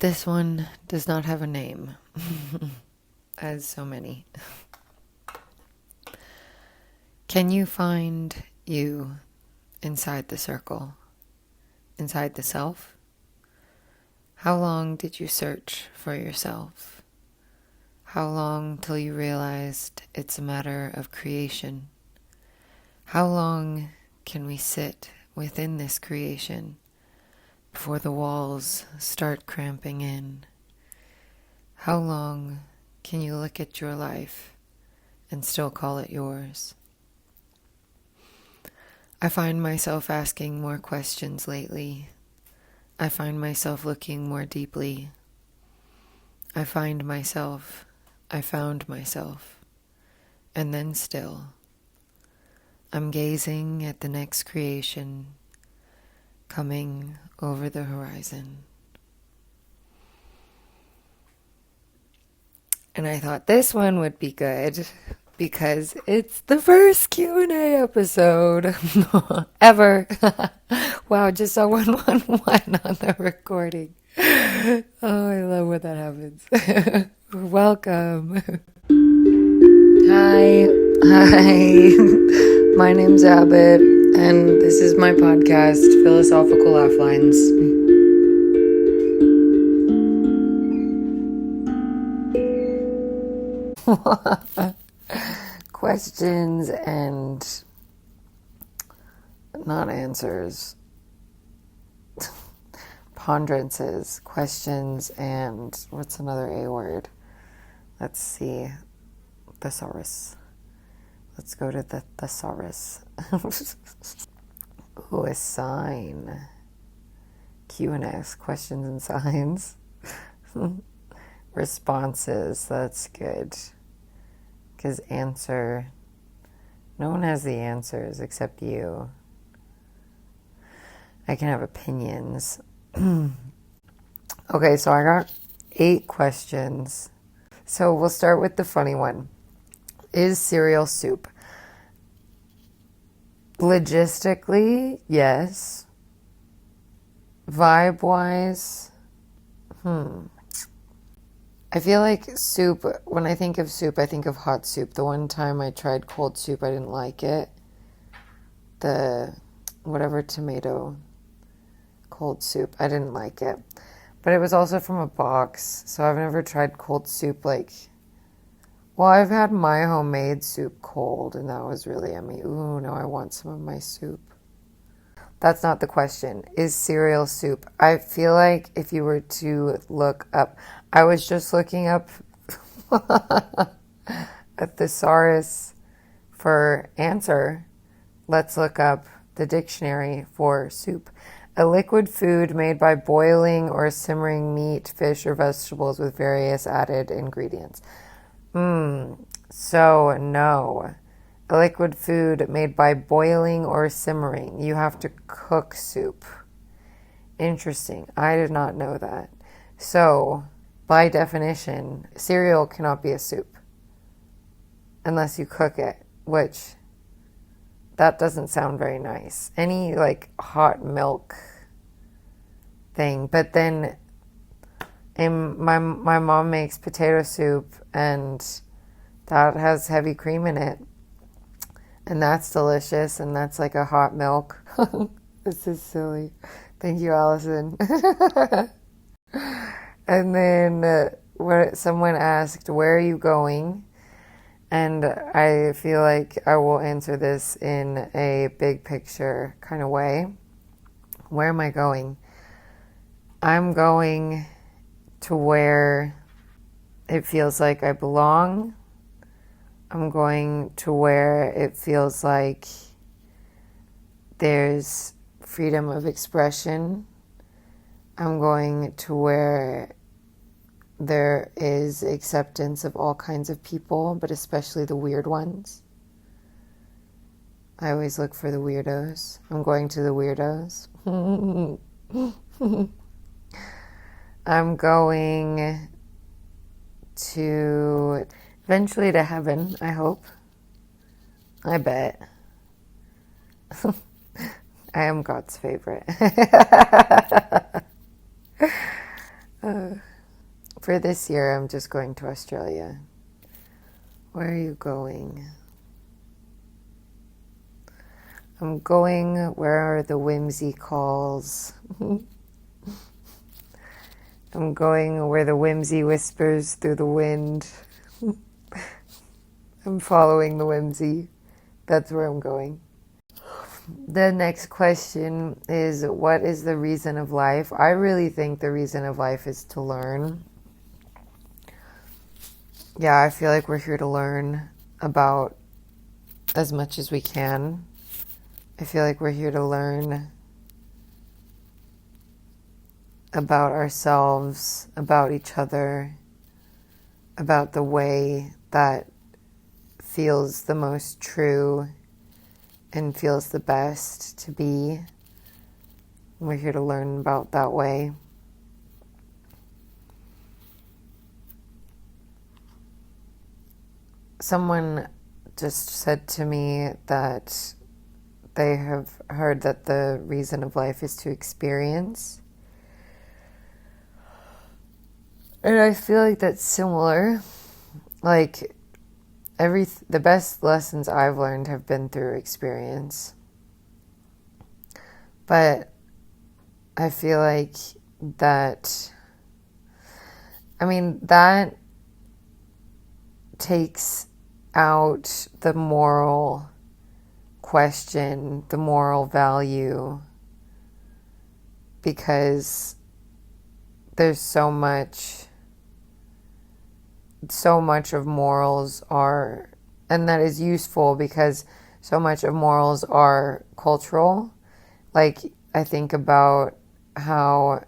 This one does not have a name, as so many. Can you find you inside the circle, inside the self? How long did you search for yourself? How long till you realized it's a matter of creation? How long can we sit within this creation before the walls start cramping in? How long can you look at your life and still call it yours? I find myself asking more questions lately. I find myself looking more deeply. I found myself, and then still, I'm gazing at the next creation coming over the horizon. And I thought this one would be good because it's the first Q&A episode ever. Wow, just saw 111 on the recording. Oh, I love when that happens. Welcome. Hi. My name's Abbott, and this is my podcast, Philosophical Laugh Lines. Questions and not answers. Ponderances, questions, and what's another A word? Let's see. Thesaurus. Let's go to the thesaurus. Ooh, a sign. Q&S, questions and signs. Responses, that's good. Because answer, no one has the answers except you. I can have opinions. Okay, so I got 8 questions. So we'll start with the funny one. Is cereal soup? Logistically, yes. Vibe-wise, I feel like soup, when I think of soup, I think of hot soup. The one time I tried cold soup, I didn't like it. The whatever tomato cold soup, I didn't like it. But it was also from a box, so I've never tried cold soup well, I've had my homemade soup cold, and that was really yummy. Ooh, now I want some of my soup. That's not the question. Is cereal soup? I feel like if you were to look up, I was just looking up a thesaurus for answer. Let's look up the dictionary for soup. A liquid food made by boiling or simmering meat, fish, or vegetables with various added ingredients. So no. A liquid food made by boiling or simmering. You have to cook soup. Interesting. I did not know that. So, by definition, cereal cannot be a soup unless you cook it, which that doesn't sound very nice. Any hot milk thing. But then my mom makes potato soup, and that has heavy cream in it. And that's delicious, and that's like a hot milk. This is silly. Thank you, Allison. And then someone asked, where are you going? And I feel like I will answer this in a big picture kind of way. Where am I going? I'm going to where it feels like I belong. I'm going to where it feels like there's freedom of expression. I'm going to where there is acceptance of all kinds of people, but especially the weird ones. I always look for the weirdos. I'm going to the weirdos. I'm going to eventually to heaven, I hope. I bet. I am God's favorite. For this year, I'm just going to Australia. Where are you going? I'm going where the whimsy calls. I'm going where the whimsy whispers through the wind. I'm following the whimsy. That's where I'm going. The next question is, what is the reason of life? I really think the reason of life is to learn. Yeah, I feel like we're here to learn about as much as we can. I feel like we're here to learn about ourselves, about each other, about the way that feels the most true and feels the best to be. We're here to learn about that way. Someone just said to me that they have heard that the reason of life is to experience. And I feel like that's similar. Like, the best lessons I've learned have been through experience. But I feel like that takes out the moral question, the moral value, because there's so much of morals are, and that is useful because so much of morals are cultural. Like, I think about how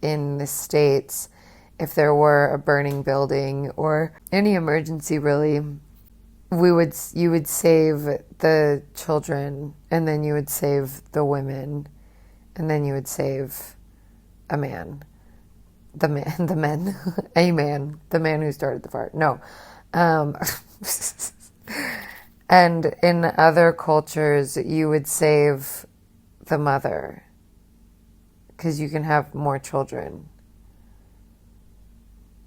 in the States, if there were a burning building or any emergency really, you would save the children, and then you would save the women, and then you would save a man. The men, a man, the man who started the fire. No. And in other cultures, you would save the mother because you can have more children.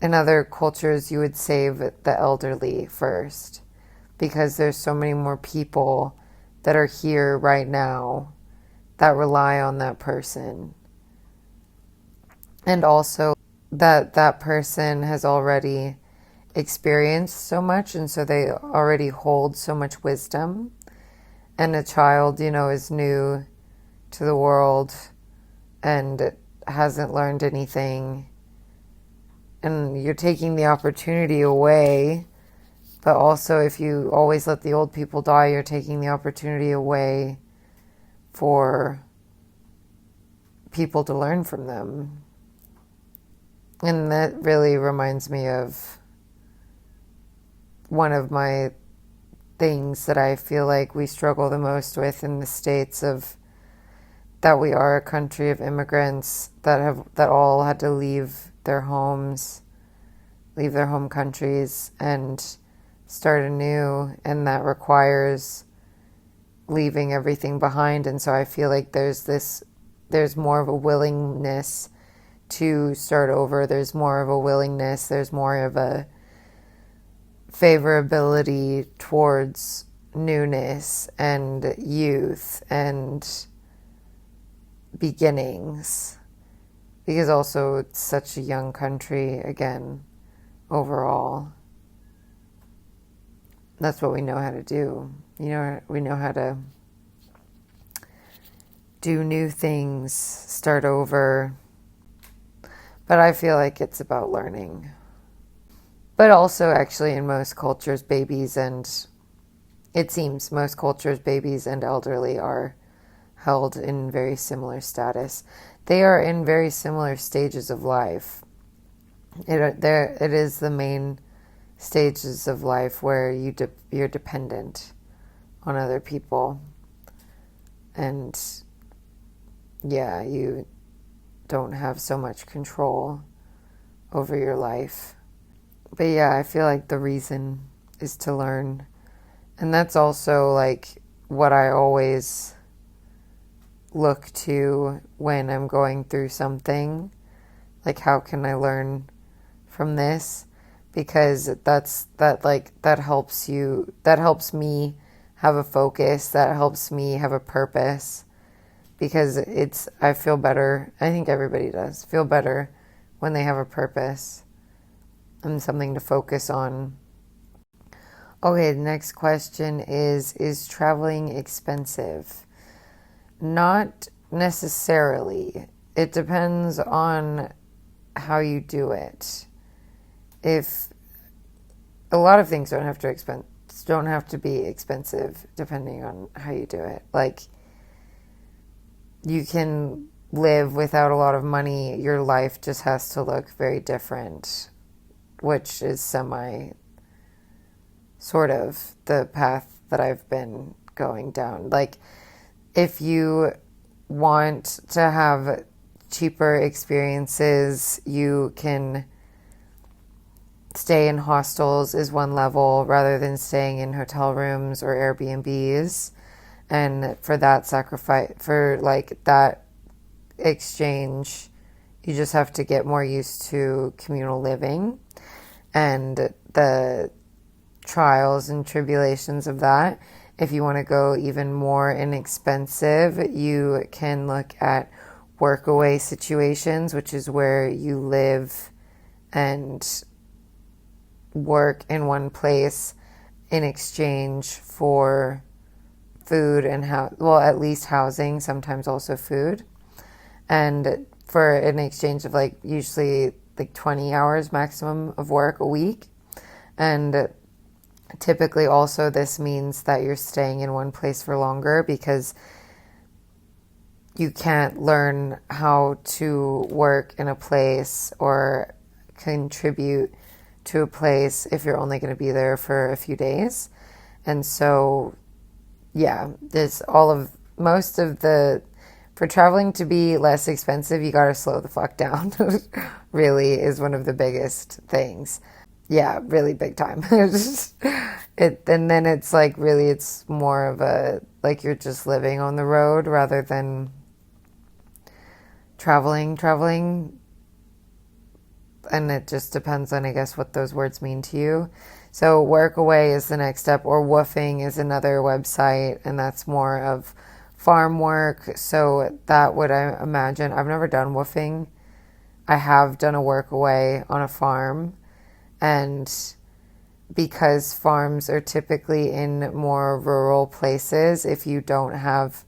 In other cultures, you would save the elderly first because there's so many more people that are here right now that rely on that person. And also that person has already experienced so much, and so they already hold so much wisdom. And a child, is new to the world and hasn't learned anything. And you're taking the opportunity away. But also, if you always let the old people die, you're taking the opportunity away for people to learn from them. And that really reminds me of one of my things that I feel like we struggle the most with in the States, of that we are a country of immigrants that all had to leave their homes, leave their home countries, and start anew, and that requires leaving everything behind. And so I feel like there's more of a willingness to start over. There's more of a willingness, there's more of a favorability towards newness and youth and beginnings, because also it's such a young country again overall. That's what we know how to do. We know how to do new things, start over. But I feel like it's about learning. But also, actually, in most cultures, babies and elderly are held in very similar status. They are in very similar stages of life. It is the main stages of life where you're dependent on other people. And yeah, you don't have so much control over your life. But yeah, I feel like the reason is to learn. And that's also like what I always look to when I'm going through something. Like, how can I learn from this? Because that helps me have a focus, that helps me have a purpose, because I feel better. I think everybody does feel better when they have a purpose and something to focus on. Okay, the next question is traveling expensive? Not necessarily. It depends on how you do it. If a lot of things don't have to be expensive depending on how you do it. Like, you can live without a lot of money. Your life just has to look very different, which is sort of the path that I've been going down. Like, if you want to have cheaper experiences, you can stay in hostels is one level rather than staying in hotel rooms or Airbnbs. And for that that exchange, you just have to get more used to communal living and the trials and tribulations of that. If you want to go even more inexpensive, you can look at workaway situations, which is where you live and work in one place in exchange for food and at least housing, sometimes also food. And for an exchange of usually 20 hours maximum of work a week. And typically also this means that you're staying in one place for longer, because you can't learn how to work in a place or contribute to a place if you're only going to be there for a few days. And so, yeah, for traveling to be less expensive, you got to slow the fuck down, really, is one of the biggest things. Yeah, really big time. And then it's it's more of you're just living on the road rather than traveling. And it just depends on, I guess, what those words mean to you. So Workaway is the next step, or Woofing is another website, and that's more of farm work. So that would, I imagine, I've never done Woofing. I have done a Workaway on a farm, and because farms are typically in more rural places, if you don't have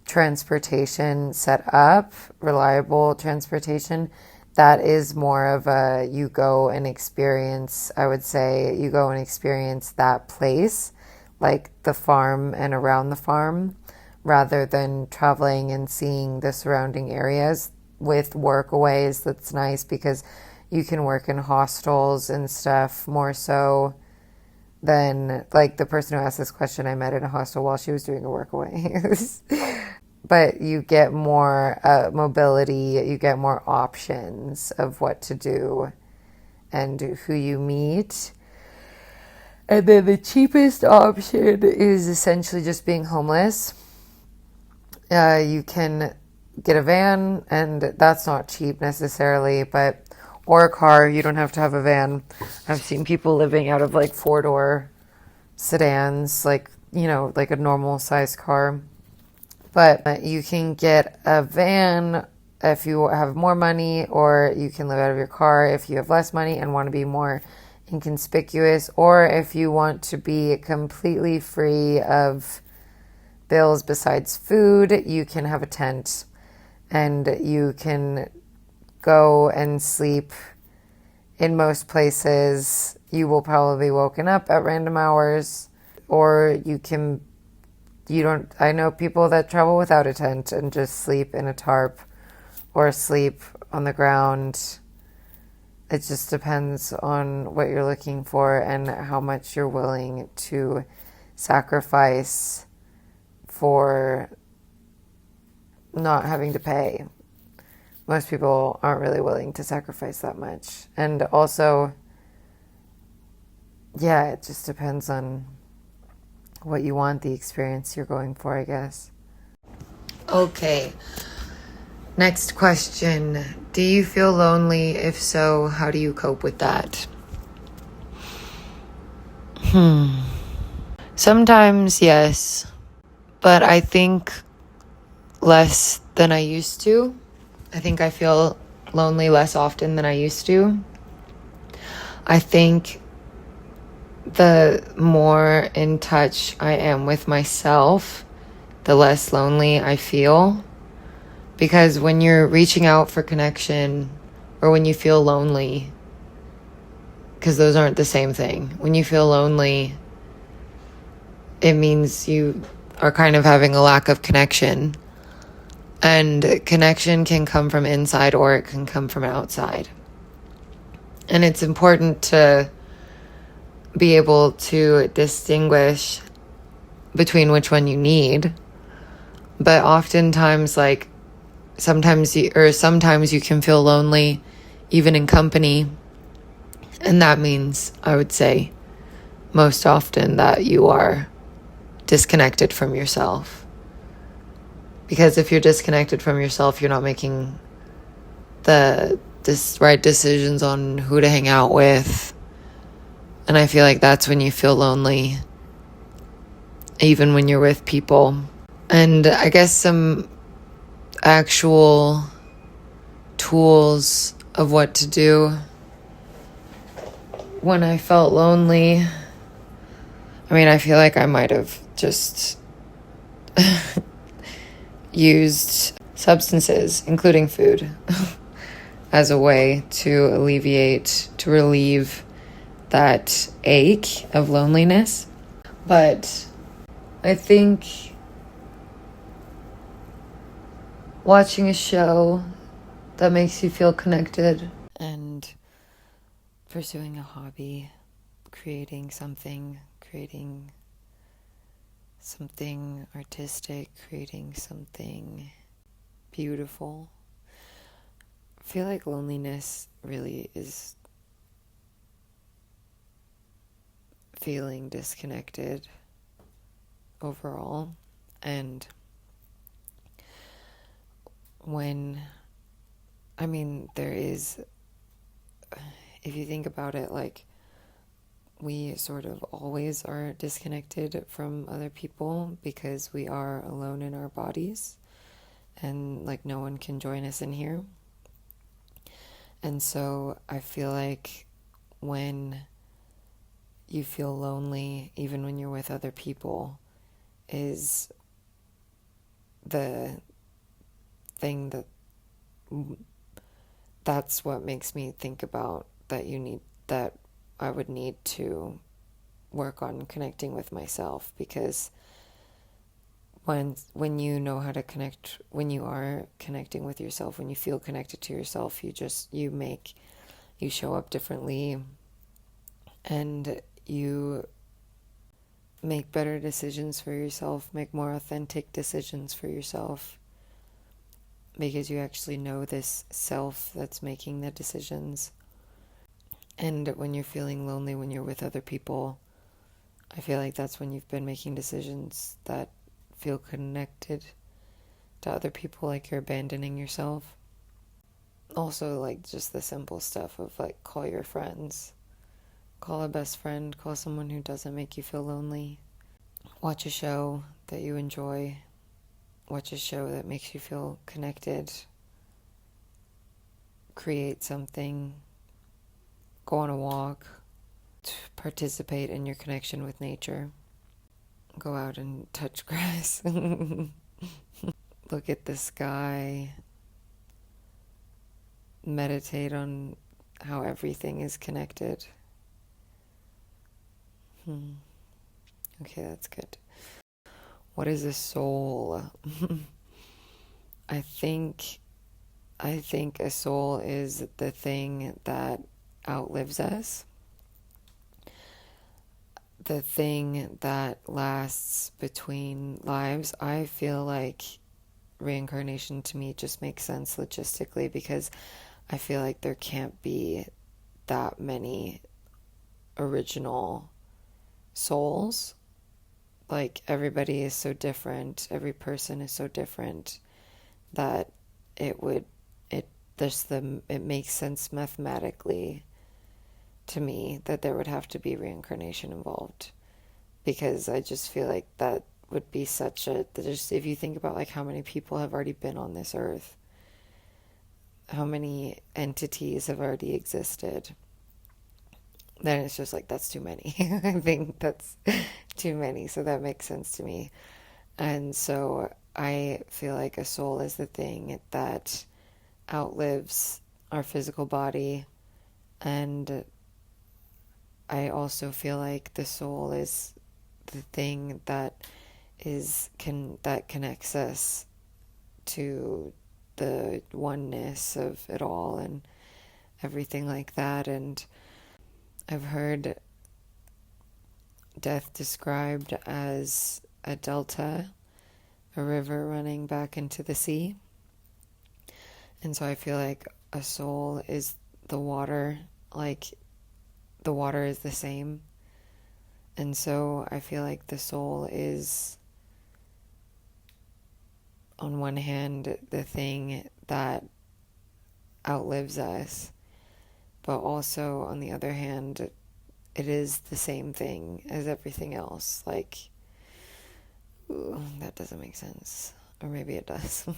transportation set up, reliable transportation, that is more of you go and experience that place, like the farm and around the farm, rather than traveling and seeing the surrounding areas. With Workaways, that's nice because you can work in hostels and stuff more so than, the person who asked this question I met in a hostel while she was doing a Workaway. But you get more mobility, you get more options of what to do and who you meet. And then the cheapest option is essentially just being homeless. You can get a van, and that's not cheap necessarily, or a car. You don't have to have a van. I've seen people living out of 4-door sedans, a normal size car. But you can get a van if you have more money, or you can live out of your car if you have less money and want to be more inconspicuous, or if you want to be completely free of bills besides food, you can have a tent and you can go and sleep in most places. You will probably be woken up at random hours, or I know people that travel without a tent and just sleep in a tarp or sleep on the ground. It just depends on what you're looking for and how much you're willing to sacrifice for not having to pay. Most people aren't really willing to sacrifice that much. And also, yeah, it just depends on what you want, the experience you're going for, I guess. Okay. Next question. Do you feel lonely? If so, how do you cope with that? Sometimes, yes. But I think less than I used to. I think I feel lonely less often than I used to. I think the more in touch I am with myself, the less lonely I feel. Because when you're reaching out for connection, or when you feel lonely, because those aren't the same thing. When you feel lonely, it means you are kind of having a lack of connection. And connection can come from inside or it can come from outside. And it's important to be able to distinguish between which one you need. But oftentimes, like, sometimes you can feel lonely even in company. And that means, I would say, most often that you are disconnected from yourself. Because if you're disconnected from yourself, you're not making the right decisions on who to hang out with. And I feel like that's when you feel lonely, even when you're with people. And I guess some actual tools of what to do when I felt lonely. I mean, I feel like I might have just used substances, including food, as a way to relieve that ache of loneliness. But I think watching a show that makes you feel connected and pursuing a hobby, creating something artistic, creating something beautiful. I feel like loneliness really is feeling disconnected overall. And there is, if you think about it, like, we sort of always are disconnected from other people because we are alone in our bodies and, like, no one can join us in here. And so I feel like when you feel lonely, even when you're with other people, is the thing that's what makes me think about that I would need to work on connecting with myself. Because when you know how to connect, when you are connecting with yourself, when you feel connected to yourself, you show up differently, and you make better decisions for yourself, make more authentic decisions for yourself, because you actually know this self that's making the decisions. And when you're feeling lonely, when you're with other people, I feel like that's when you've been making decisions that feel connected to other people, like you're abandoning yourself. Also, like, just the simple stuff of, like, call your friends, call a best friend, call someone who doesn't make you feel lonely. Watch a show that you enjoy. Watch a show that makes you feel connected. Create something. Go on a walk. Participate in your connection with nature. Go out and touch grass. Look at the sky. Meditate on how everything is connected. Okay, that's good. What is a soul? I think a soul is the thing that outlives us. The thing that lasts between lives. I feel like reincarnation to me just makes sense logistically, because I feel like there can't be that many original souls. Like, everybody is so different, every person is so different, that it would, it makes sense mathematically to me that there would have to be reincarnation involved, because I just feel like that would be such a, just if you think about like how many people have already been on this earth, how many entities have already existed, then it's just like that's too many. I think that's too many, so that makes sense to me. And so I feel like a soul is the thing that outlives our physical body, and I also feel like the soul is the thing that that connects us to the oneness of it all and everything like that. And I've heard death described as a delta, a river running back into the sea. And so I feel like a soul is the water, like the water is the same. And so I feel like the soul is, on one hand, the thing that outlives us, but also on the other hand, it is the same thing as everything else. Like, ooh, that doesn't make sense. Or maybe it does.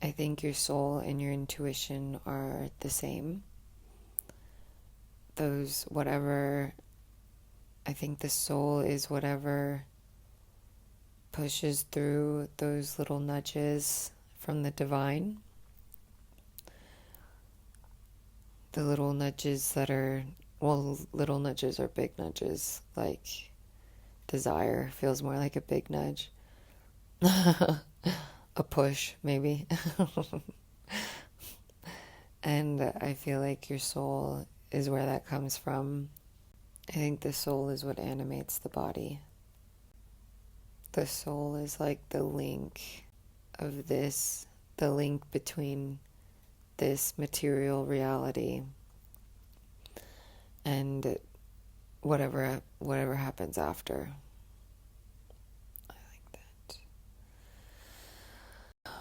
I think your soul and your intuition are the same. I think the soul is whatever pushes through those little nudges from the divine. The little nudges that are, well, little nudges are big nudges. Like, desire feels more like a big nudge. A push, maybe. And I feel like your soul is where that comes from. I think the soul is what animates the body. The soul is like the link the link between this material reality and whatever happens after. I like that.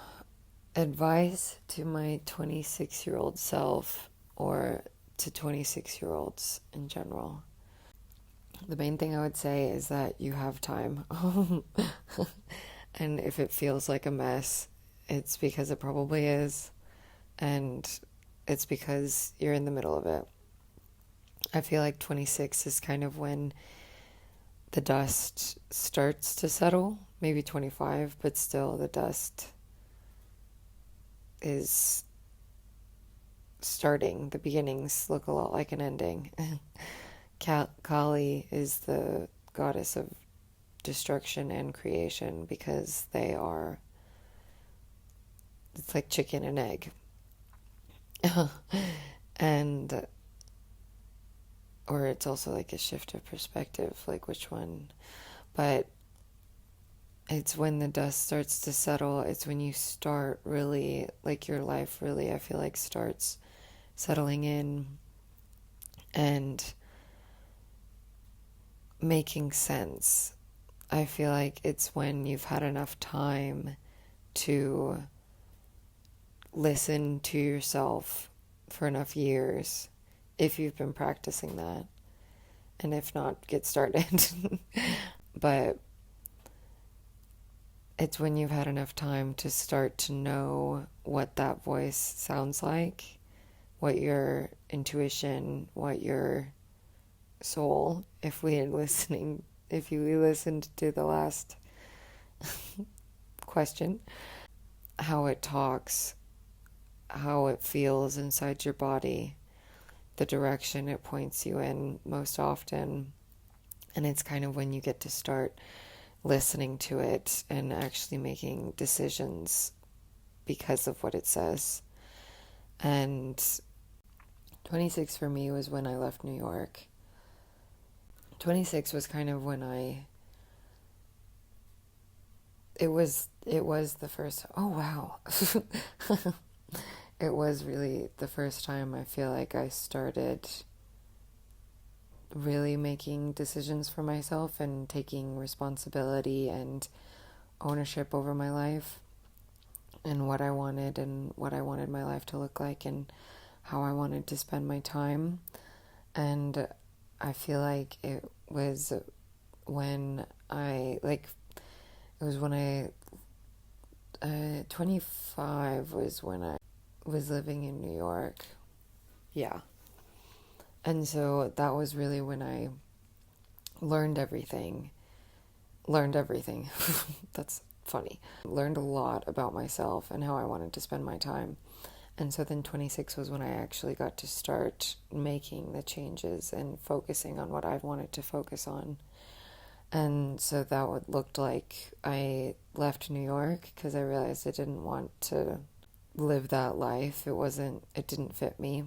Advice to my 26-year-old self, or to 26-year-olds in general. The main thing I would say is that you have time. And if it feels like a mess, it's because it probably is. And it's because you're in the middle of it. I feel like 26 is kind of when the dust starts to settle. Maybe 25, but still the dust is starting. The beginnings look a lot like an ending. Kali is the goddess of destruction and creation, because it's like chicken and egg. And, or it's also like a shift of perspective, like which one. But it's when the dust starts to settle, it's when you start really, like your life really, I feel like, starts settling in and making sense. I feel like it's when you've had enough time to listen to yourself for enough years, if you've been practicing that. And if not, get started. But it's when you've had enough time to start to know what that voice sounds like, what your intuition, what your soul, if you listened to the last question, how it talks, how it feels inside your body, the direction it points you in most often. And it's kind of when you get to start listening to it and actually making decisions because of what it says. And 26 for me was when I left New York. 26 was kind of when it was the first, oh wow. It was really the first time I feel like I started really making decisions for myself and taking responsibility and ownership over my life. and what I wanted and what I wanted my life to look like and how I wanted to spend my time. And I feel like it was when I, 25 was when I was living in New York. Yeah. And so that was really when I learned everything. That's funny. Learned a lot about myself and how I wanted to spend my time. And so then 26 was when I actually got to start making the changes and focusing on what I wanted to focus on. And so that looked like I left New York because I realized I didn't want to live that life. It didn't fit me.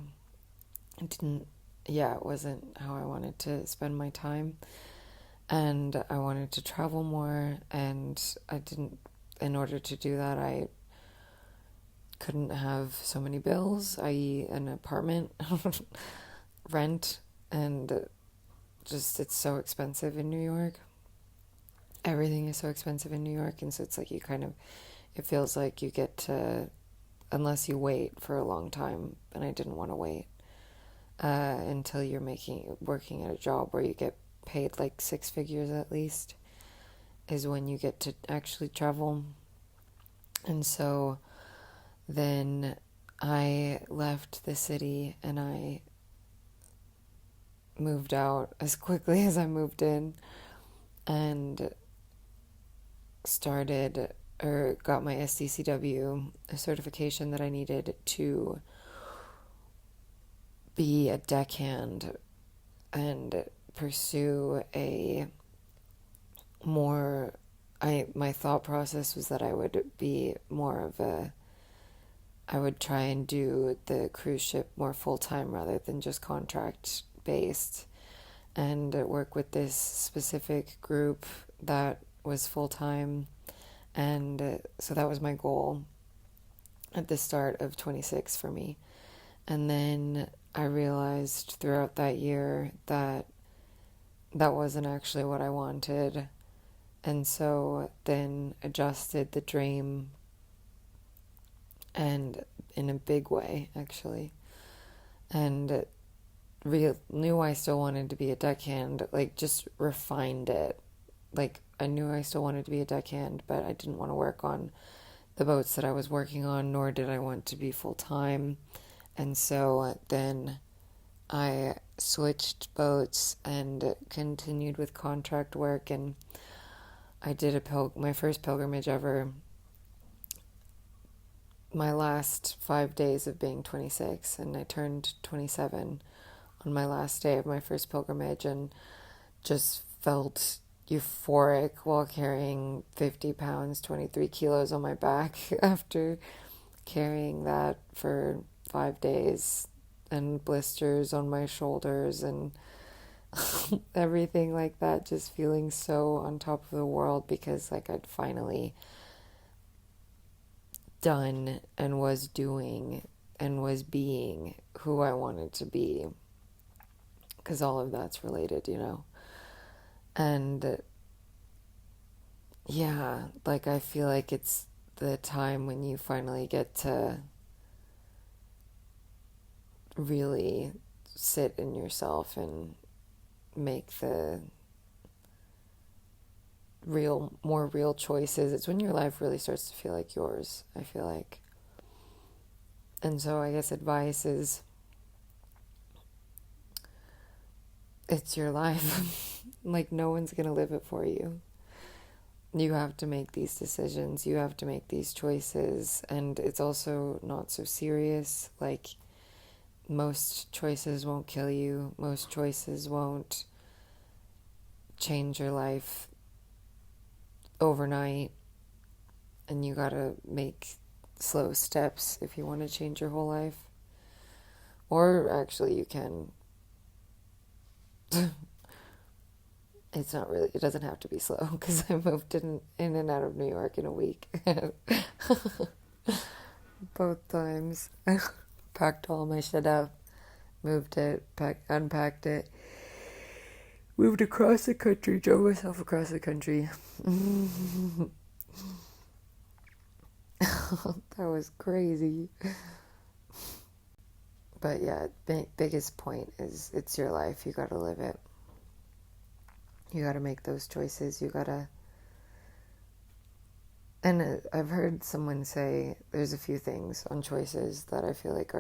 It wasn't how I wanted to spend my time. And I wanted to travel more, and in order to do that, I couldn't have so many bills, i.e. an apartment, rent, and just it's so expensive in New York. Everything is so expensive in New York, and so it's like it feels like you get to, unless you wait for a long time, and I didn't want to wait until you're working at a job where you get paid like 6 figures at least, is when you get to actually travel. And so then I left the city and I moved out as quickly as I moved in and got my SDCW, a certification that I needed to be a deckhand and pursue my thought process was that I would be I would try and do the cruise ship more full-time rather than just contract based, and work with this specific group that was full-time. And so that was my goal at the start of 26 for me. And then I realized throughout that year that wasn't actually what I wanted. And so then adjusted the dream, and in a big way, actually. And knew I still wanted to be a deckhand, just refined it. I knew I still wanted to be a deckhand, but I didn't want to work on the boats that I was working on, nor did I want to be full-time. And so then I switched boats and continued with contract work, and I did my first pilgrimage ever, my last 5 days of being 26, and I turned 27 on my last day of my first pilgrimage and just felt euphoric while carrying 50 pounds, 23 kilos on my back after carrying that for 5 days, and blisters on my shoulders and everything like that, just feeling so on top of the world because I'd finally done and was doing and was being who I wanted to be, because all of that's related, and I feel like it's the time when you finally get to really sit in yourself and make the more real choices. It's when your life really starts to feel like yours, I feel like. And so I guess advice is, it's your life. No one's gonna live it for you. You have to make these decisions. You have to make these choices. And it's also not so serious. Most choices won't kill you. Most choices won't change your life overnight. And you gotta make slow steps if you want to change your whole life. Or actually you can. It doesn't have to be slow, because I moved in and out of New York in a week. Both times. Packed all my shit up, moved it, unpacked it, moved across the country, drove myself across the country. That was crazy. But yeah, biggest point is it's your life. You gotta live it. You gotta make those choices. You gotta. And I've heard someone say there's a few things on choices that I feel like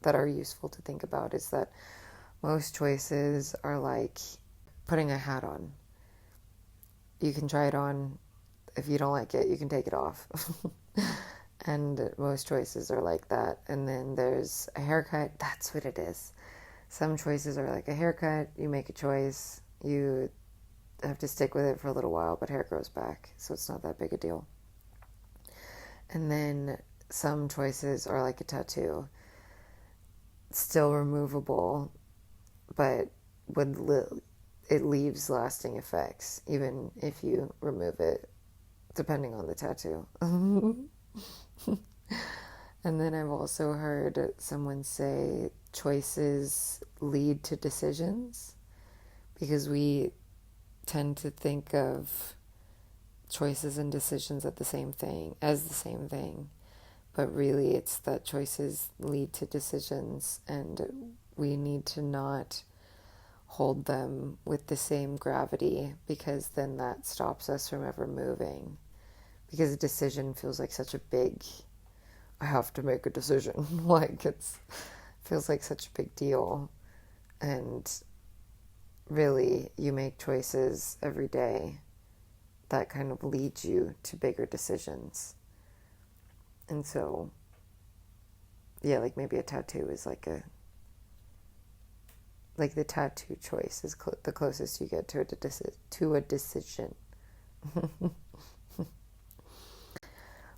that are useful to think about. Is that most choices are like putting a hat on. You can try it on. If you don't like it, you can take it off. And most choices are like that. And then there's a haircut. That's what it is. Some choices are like a haircut. You make a choice. You have to stick with it for a little while, but hair grows back, so it's not that big a deal. And then some choices are like a tattoo. Still removable, but it leaves lasting effects, even if you remove it, depending on the tattoo. And then I've also heard someone say choices lead to decisions, because we tend to think of choices and decisions as the same thing, but really it's that choices lead to decisions, and we need to not hold them with the same gravity, because then that stops us from ever moving, because a decision feels like such a big, I have to make a decision. Like feels like such a big deal. And really, you make choices every day that kind of lead you to bigger decisions. And so, yeah, like maybe a tattoo is like the tattoo choice is the closest you get to a decision.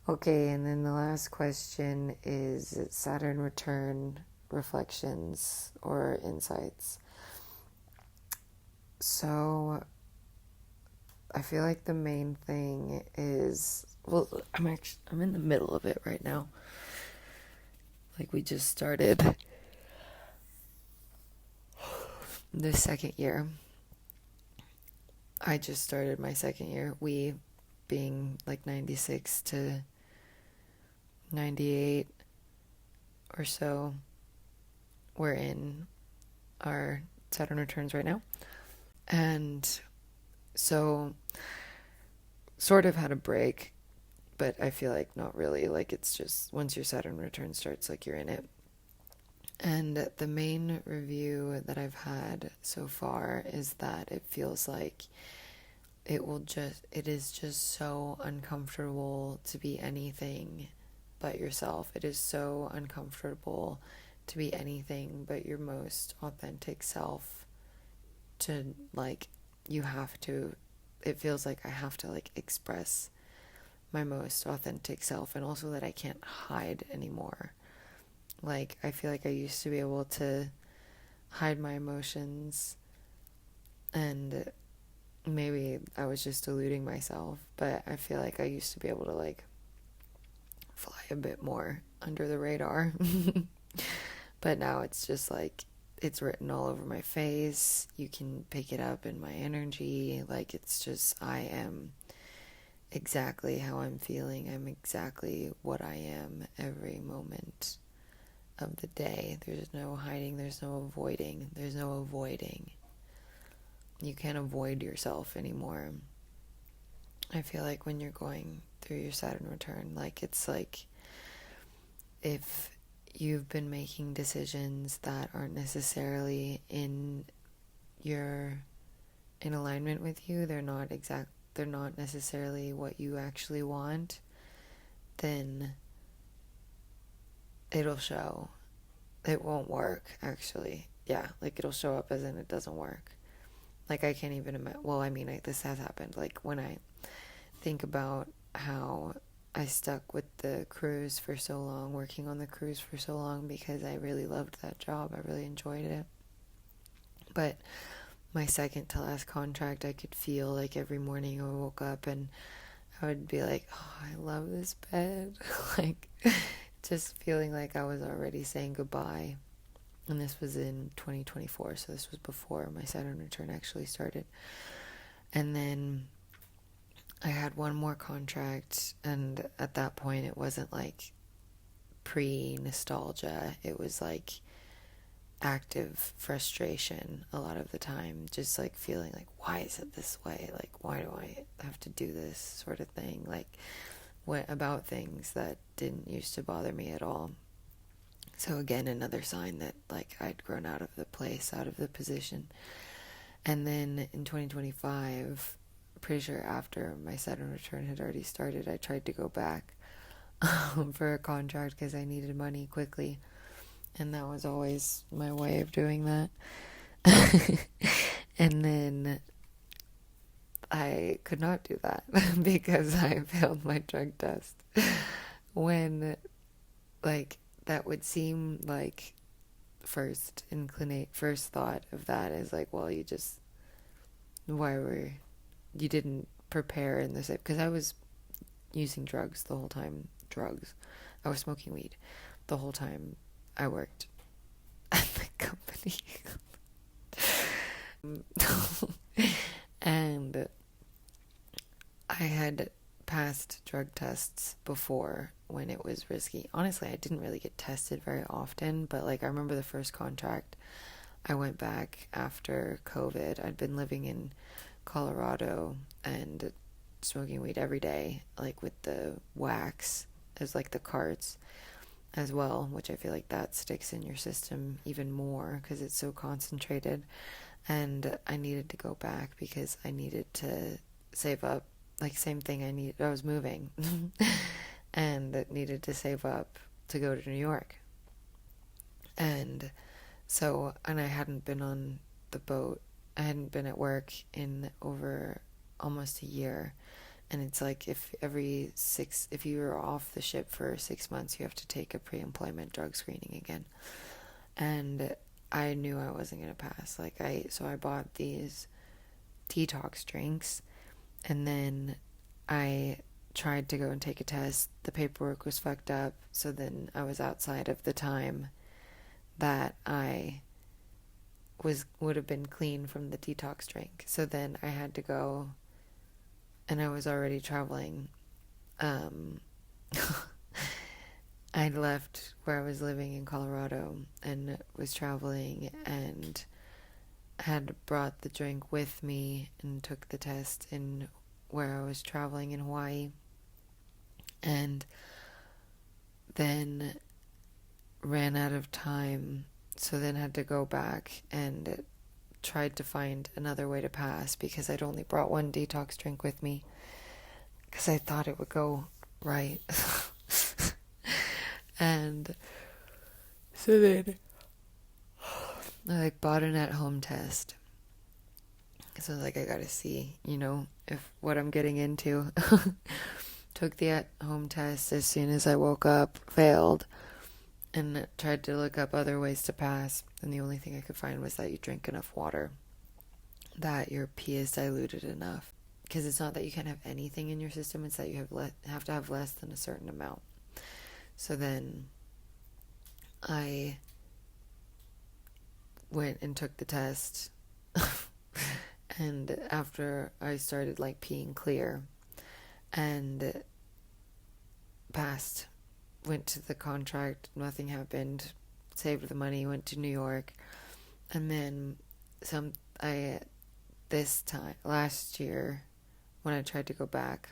Okay, and then the last question is Saturn return reflections or insights. So I feel like the main thing is, well, I'm in the middle of it right now. Like, we just started the second year. I just started my second year. We being like 96 to 98 or so. We're in our Saturn returns right now. And so sort of had a break, but I feel like not really. Like, it's just once your Saturn return starts, like, you're in it. And the main review that I've had so far is that it feels like it is just so uncomfortable to be anything but yourself. It is so uncomfortable to be anything but your most authentic self. To, like, it feels like I have to, like, express my most authentic self, and also that I can't hide anymore. Like, I feel like I used to be able to hide my emotions, and maybe I was just deluding myself, but I feel like I used to be able to, like, fly a bit more under the radar. But now it's just like, it's written all over my face. You can pick it up in my energy. Like, it's just, I am exactly how I'm feeling. I'm exactly what I am every moment of the day. There's no hiding. There's no avoiding. You can't avoid yourself anymore. I feel like when you're going through your Saturn return, like, it's like if you've been making decisions that aren't necessarily in alignment with you, they're not necessarily what you actually want, then it'll show. It won't work, actually. Yeah, like, it'll show up as in it doesn't work. Like, I can't even imagine. Well, I mean, this has happened. Like, when I think about how I stuck with the cruise for so long, working on the cruise for so long, because I really loved that job. I really enjoyed it. But my second to last contract, I could feel like every morning I woke up and I would be like, oh, I love this bed. Like, just feeling like I was already saying goodbye. And this was in 2024, so this was before my Saturn return actually started. And then I had one more contract, and at that point it wasn't like pre-nostalgia. It was like active frustration a lot of the time, just like feeling like, why is it this way? Like, why do I have to do this sort of thing? Like, what about things that didn't used to bother me at all. So again, another sign that like I'd grown out of the place, out of the position. And then in 2025, pretty sure after my Saturn return had already started, I tried to go back for a contract because I needed money quickly. And that was always my way of doing that. And then I could not do that because I failed my drug test. When, like, that would seem like first thought of that is like, well, you didn't prepare in this, because I was using drugs the whole time. I was smoking weed the whole time I worked at the company. And I had passed drug tests before when it was risky. Honestly, I didn't really get tested very often, but like I remember the first contract, I went back after COVID. I'd been living in Colorado and smoking weed every day, like with the wax as like the carts as well, which I feel like that sticks in your system even more because it's so concentrated. And I needed to go back because I needed to save up. Like, same thing, I was moving and needed to save up to go to New York. And I hadn't been on the boat. I hadn't been at work in over almost a year. And it's like if you were off the ship for 6 months, you have to take a pre-employment drug screening again. And I knew I wasn't going to pass. So I bought these detox drinks, and then I tried to go and take a test. The paperwork was fucked up, so then I was outside of the time that I would have been clean from the detox drink. So then I had to go, and I was already traveling. I left where I was living in Colorado and was traveling and had brought the drink with me and took the test in where I was traveling in Hawaii. And then ran out of time, so then had to go back and tried to find another way to pass because I'd only brought one detox drink with me because I thought it would go right. And so then I bought an at-home test. So I gotta see, if what I'm getting into. Took the at-home test as soon as I woke up, failed, and tried to look up other ways to pass. And the only thing I could find was that you drink enough water, that your pee is diluted enough. Because it's not that you can't have anything in your system, it's that you have to have less than a certain amount. So then I went and took the test. And after I started peeing clear and passed, went to the contract, nothing happened, saved the money, went to New York. And then this time last year when I tried to go back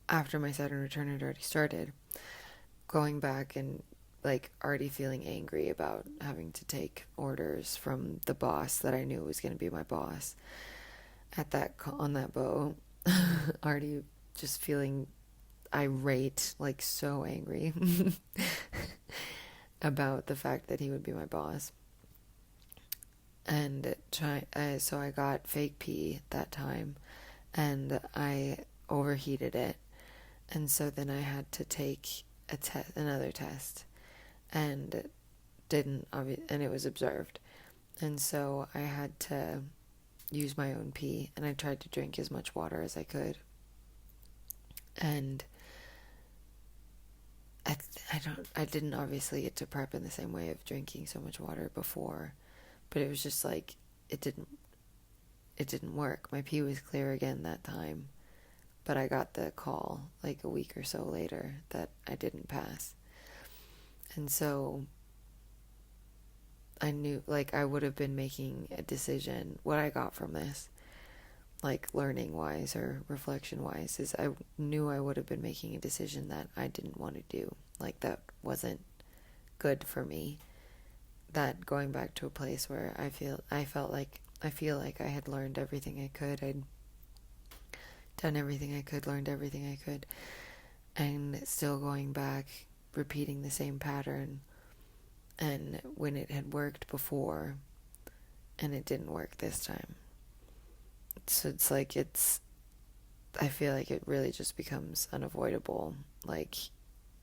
after my Saturn return had already started, going back and already feeling angry about having to take orders from the boss that I knew was going to be my boss on that boat. Already just feeling irate, so angry about the fact that he would be my boss. And so I got fake pee that time, and I overheated it, and so then I had to take another test, and and it was observed, and so I had to use my own pee, and I tried to drink as much water as I could, and I didn't obviously get to prep in the same way of drinking so much water before, but it was just it didn't work. My pee was clear again that time, but I got the call like a week or so later that I didn't pass. And so I knew, like, I would have been making a decision. What I got from this, like, learning wise or reflection wise, is I knew I would have been making a decision that I didn't want to do. Like, that wasn't good for me. That going back to a place where I feel like I had learned everything I could. I'd done everything I could, learned everything I could, and still going back, repeating the same pattern. And when it had worked before, and it didn't work this time. So it's like, I feel like it really just becomes unavoidable. Like,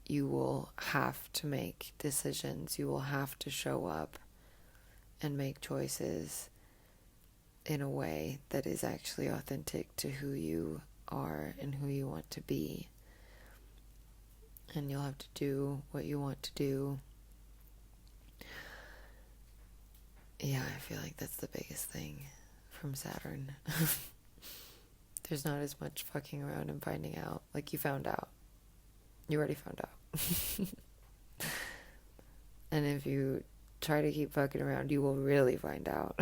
you will have to make decisions. You will have to show up and make choices in a way that is actually authentic to who you are and who you want to be. And you'll have to do what you want to do. Yeah, I feel like that's the biggest thing from Saturn. There's not as much fucking around and finding out. Like, you found out. You already found out. And if you try to keep fucking around, you will really find out.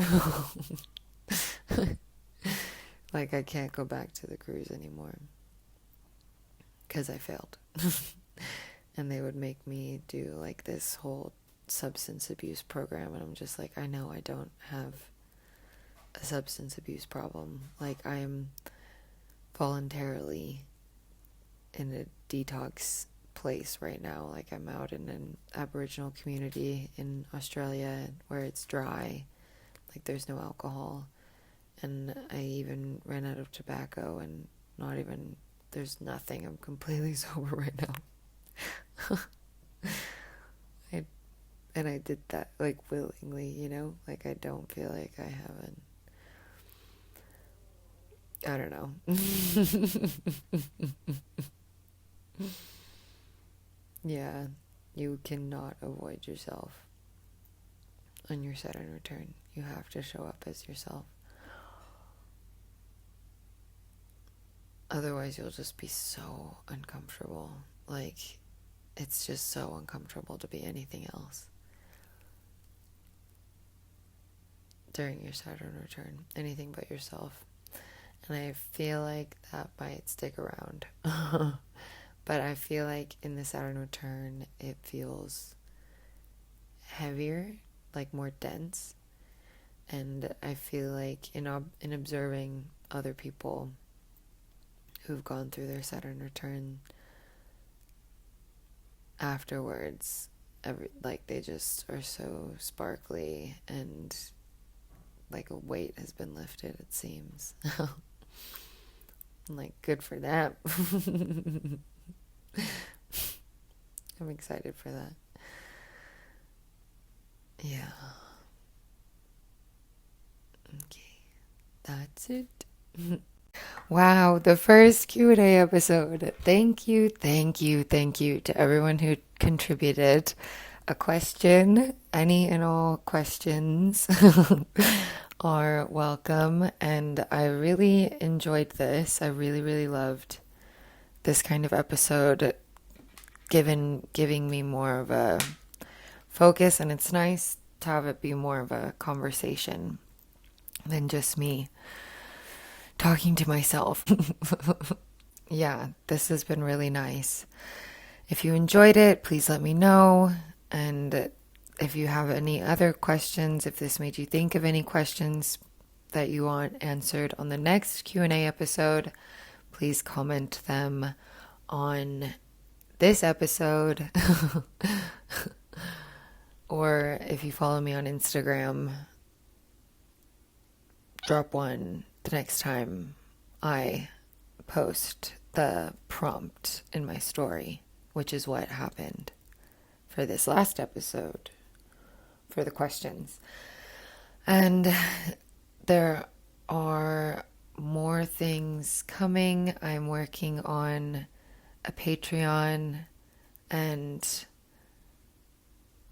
Like, I can't go back to the cruise anymore. Because I failed. And they would make me do, like, this whole substance abuse program, and I'm just like, I know I don't have a substance abuse problem. Like, I am voluntarily in a detox place right now. Like, I'm out in an Aboriginal community in Australia where it's dry, like, there's no alcohol, and I even ran out of tobacco, and there's nothing. I'm completely sober right now. And I did that, like, willingly, you know? Like, I don't feel like I haven't. I don't know. Yeah, you cannot avoid yourself on your Saturn return. You have to show up as yourself. Otherwise, you'll just be so uncomfortable. Like, it's just so uncomfortable to be anything else. During your Saturn return, anything but yourself. And I feel like that might stick around. But I feel like in the Saturn return, it feels heavier, like more dense. And I feel like in observing other people who've gone through their Saturn return, afterwards, like, they just are so sparkly, and like a weight has been lifted, it seems. I'm like, good for them. I'm excited for that. Yeah. Okay. That's it. Wow, the first Q&A episode. Thank you to everyone who contributed a question. Any and all questions are welcome, and I really enjoyed this. I really loved this kind of episode, giving me more of a focus, and it's nice to have it be more of a conversation than just me talking to myself. Yeah, this has been really nice. If you enjoyed it, please let me know. And if you have any other questions, if this made you think of any questions that you want answered on the next Q&A episode, please comment them on this episode. Or if you follow me on Instagram, drop one the next time I post the prompt in my story, which is what happened for this last episode for the questions. And there are more things coming. I'm working on a Patreon, and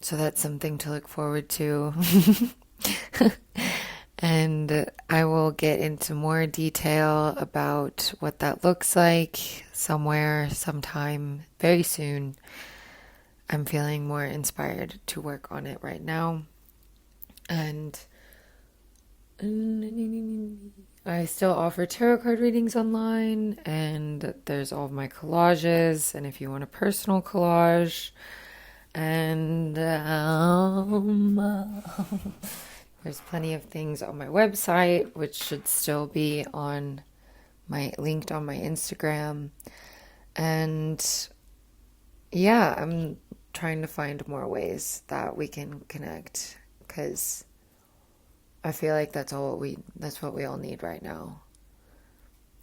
so that's something to look forward to. And I will get into more detail about what that looks like somewhere, sometime, very soon. I'm feeling more inspired to work on it right now. And I still offer tarot card readings online, and there's all of my collages. And if you want a personal collage, and there's plenty of things on my website, which should still be on linked on my Instagram. And yeah, I'm trying to find more ways that we can connect, because I feel like that's what we all need right now,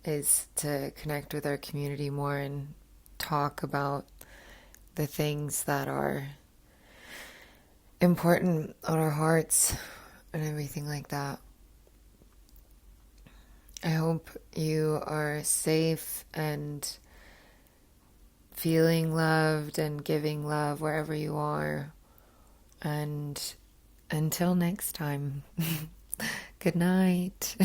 is to connect with our community more and talk about the things that are important on our hearts and everything like that. I hope you are safe and feeling loved and giving love wherever you are. And until next time, good night.